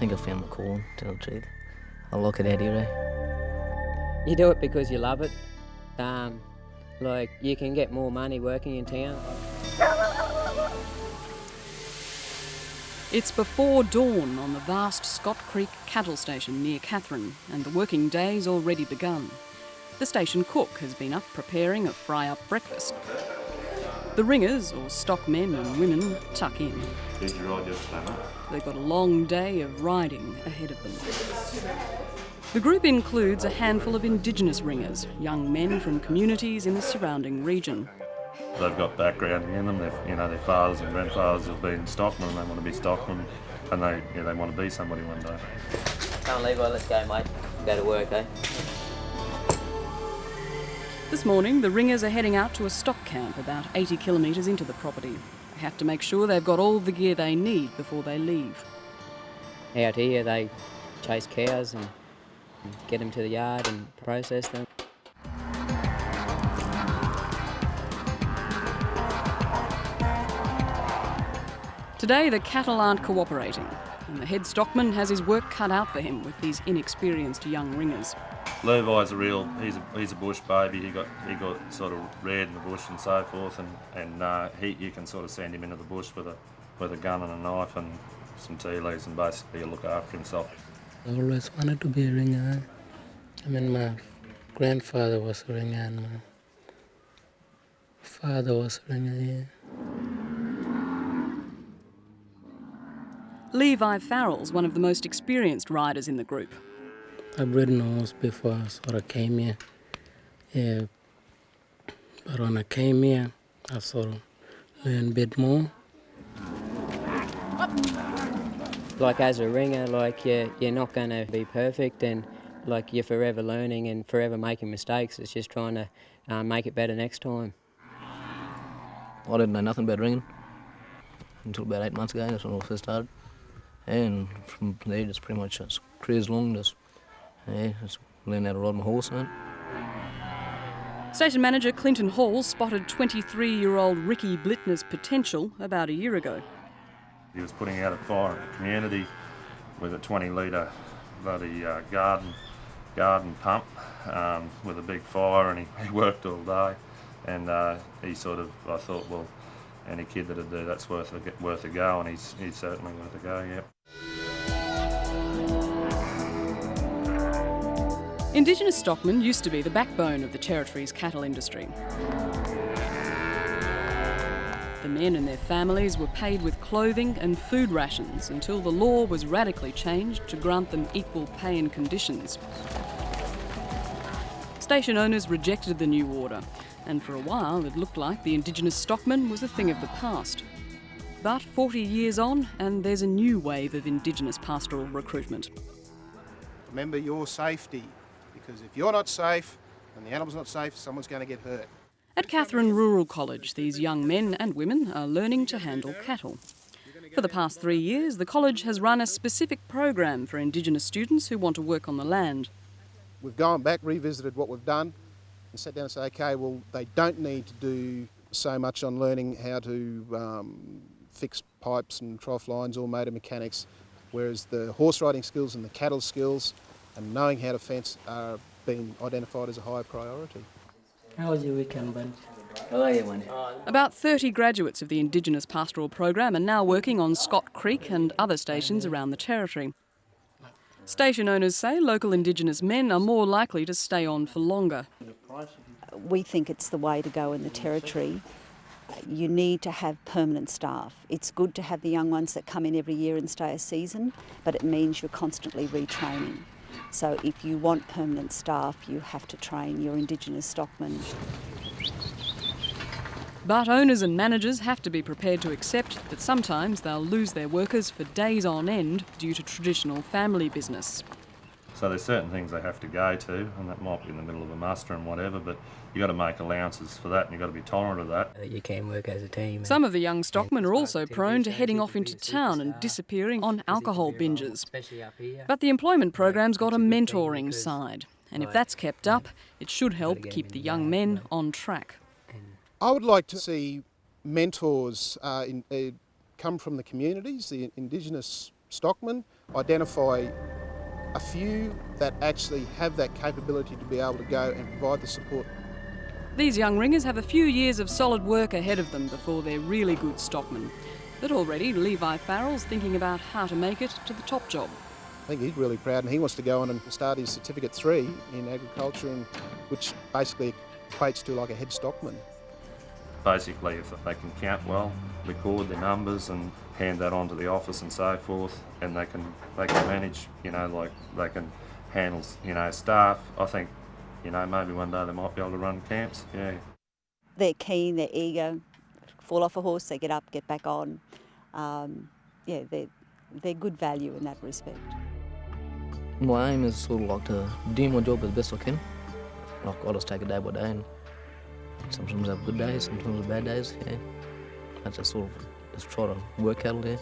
think I found my calling, to tell the truth. I like it out here, eh? You do it because you love it. Like, you can get more money working in town. It's before dawn on the vast Scott Creek cattle station near Katherine, and the working day's already begun. The station cook has been up preparing a fry-up breakfast. The ringers, or stockmen and women, tuck in. Did you ride yesterday, mate? They've got a long day of riding ahead of them. The group includes a handful of Indigenous ringers, young men from communities in the surrounding region. They've got background in them. Their fathers and grandfathers have been stockmen, and they want to be stockmen, and they want to be somebody one day. Come on, Levi, let's go, mate. Go to work, eh? This morning, the ringers are heading out to a stock camp about 80 kilometres into the property. They have to make sure they've got all the gear they need before they leave. Out here, they chase cows and get them to the yard and process them. Today, the cattle aren't cooperating, and the head stockman has his work cut out for him with these inexperienced young ringers. Levi's he's a bush baby. He got sort of reared in the bush and so forth, and you can sort of send him into the bush with a gun and a knife and some tea leaves, and basically he'll look after himself. I always wanted to be a ringer. I mean, my grandfather was a ringer and my father was a ringer, yeah. Levi Farrell's one of the most experienced riders in the group. I've ridden a horse before I sort of came here. Yeah. But when I came here, I sort of learned a bit more. Like, as a ringer, like, you're not going to be perfect, and like, you're forever learning and forever making mistakes. It's just trying to make it better next time. I didn't know nothing about ringing until about 8 months ago. That's when I first started. And from there, just pretty much just cruised along, just learned how to ride my horse, man. Station manager Clinton Hall spotted 23-year-old Ricky Blittner's potential about a year ago. He was putting out a fire in the community with a 20-litre bloody garden pump with a big fire, and he worked all day. And I thought, well, any kid that'd do that's worth a go, and he's certainly worth a go, yeah. Indigenous stockmen used to be the backbone of the Territory's cattle industry. The men and their families were paid with clothing and food rations until the law was radically changed to grant them equal pay and conditions. Station owners rejected the new order, and for a while it looked like the Indigenous stockman was a thing of the past. But 40 years on, and there's a new wave of Indigenous pastoral recruitment. Remember your safety, because if you're not safe and the animal's not safe, someone's going to get hurt. At Katherine Rural College, these young men and women are learning to handle cattle. For the past 3 years, the college has run a specific program for Indigenous students who want to work on the land. We've gone back, revisited what we've done, and sat down and say, okay, well, they don't need to do so much on learning how to fix pipes and trough lines or motor mechanics, whereas the horse riding skills and the cattle skills and knowing how to fence are being identified as a higher priority. How was your weekend, bunch? Oh, yeah, man. About 30 graduates of the Indigenous Pastoral Program are now working on Scott Creek and other stations around the Territory. Station owners say local Indigenous men are more likely to stay on for longer. We think it's the way to go in the Territory. You need to have permanent staff. It's good to have the young ones that come in every year and stay a season, but it means you're constantly retraining. So if you want permanent staff, you have to train your Indigenous stockmen. But owners and managers have to be prepared to accept that sometimes they'll lose their workers for days on end due to traditional family business. So there's certain things they have to go to, and that might be in the middle of a muster and whatever, but you've got to make allowances for that, and you've got to be tolerant of that. You can work as a team. Some of the young stockmen are also prone to heading off into town and disappearing on alcohol binges. But the employment program's got a mentoring side, and if that's kept up, it should help keep the young men on track. I would like to see mentors come from the communities, the Indigenous stockmen, identify a few that actually have that capability to be able to go and provide the support. These young ringers have a few years of solid work ahead of them before they're really good stockmen. But already Levi Farrell's thinking about how to make it to the top job. I think he's really proud and he wants to go on and start his Certificate 3 in agriculture, and which basically equates to like a head stockman. Basically, if they can count well, record their numbers and hand that on to the office and so forth, and they can manage, like they can handle, staff. I think, maybe one day they might be able to run camps, yeah. They're keen, they're eager, fall off a horse, they get up, get back on. They're good value in that respect. My aim is sort of like to do my job as best I can. Like I just take it day by day, and sometimes I have good days, sometimes I have bad days, yeah. I just sort of just try to work out there.